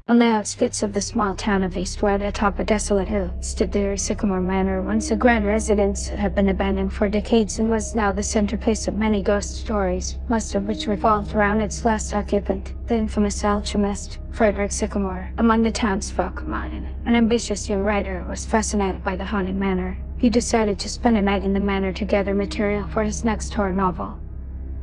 On the outskirts of the small town of Eastwood, atop a desolate hill, stood the Sycamore Manor, once a grand residence that had been abandoned for decades and was now the centerpiece of many ghost stories, most of which revolved around its last occupant, the infamous alchemist, Frederick Sycamore. Among the townsfolk, Martin, an ambitious young writer, was fascinated by the haunted manor. He decided to spend a night in the manor to gather material for his next horror novel.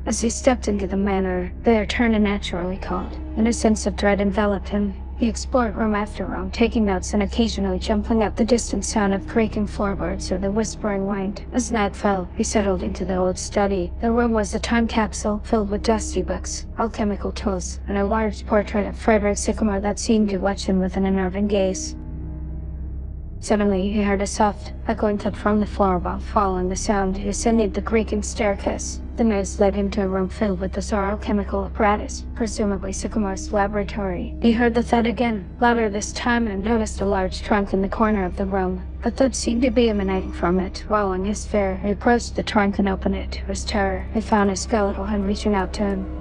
As he stepped into the manor, the air turned unnaturally cold, and a sense of dread enveloped him. He explored room after room, taking notes and occasionally jumping out the distant sound of creaking floorboards or the whispering wind. As night fell, he settled into the old study. The room was a time capsule filled with dusty books, alchemical tools, and a large portrait of Frederick Sycamore that seemed to watch him with an unnerving gaze. Suddenly, he heard a soft, echoing thud from the floor above. Following the sound, he ascended the creaking staircase. The maze led him to a room filled with bizarre alchemical apparatus, presumably Sycamore's laboratory. He heard the thud again, louder this time, and noticed a large trunk in the corner of the room. The thud seemed to be emanating from it. Following his fear, he approached the trunk and opened it. To his terror, he found a skeletal hand reaching out to him.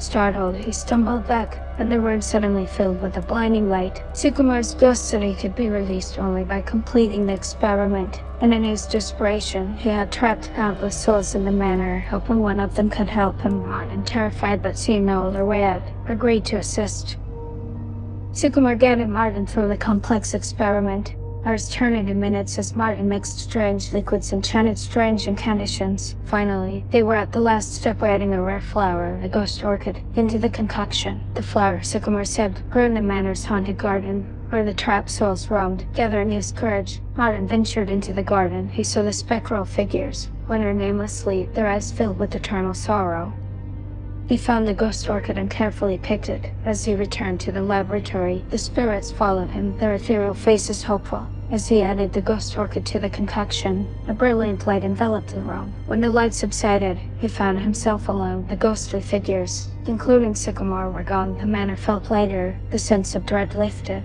Startled, he stumbled back, and the room suddenly filled with a blinding light. Sycamore's ghost said he could be released only by completing the experiment, and in his desperation, he had trapped countless souls in the manor, hoping one of them could help him. Martin, terrified but seeing no other way out, agreed to assist. Sycamore guided Martin through the complex experiment. Hours turned into minutes as Martin mixed strange liquids and chanted strange incantations. Finally, they were at the last step, adding a rare flower, a ghost orchid, into the concoction. The flower, Sycamore said, grew in the manor's haunted garden, where the trapped souls roamed. Gathering his courage, Martin ventured into the garden. He saw the spectral figures, wander namelessly, their eyes filled with eternal sorrow. He found the ghost orchid and carefully picked it. As he returned to the laboratory, the spirits followed him, their ethereal faces hopeful. As he added the ghost orchid to the concoction, a brilliant light enveloped the room. When the light subsided, he found himself alone. The ghostly figures, including Sycamore, were gone. The manor felt lighter, the sense of dread lifted.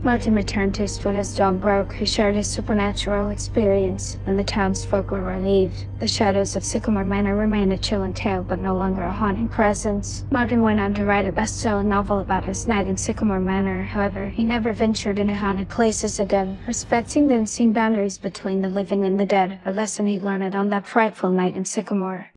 Martin returned to Eastwood as dawn broke. He shared his supernatural experience, and the townsfolk were relieved. The shadows of Sycamore Manor remained a chilling tale, but no longer a haunting presence. Martin went on to write a best-selling novel about his night in Sycamore Manor. However, he never ventured into haunted places again, respecting the unseen boundaries between the living and the dead, a lesson he learned on that frightful night in Sycamore.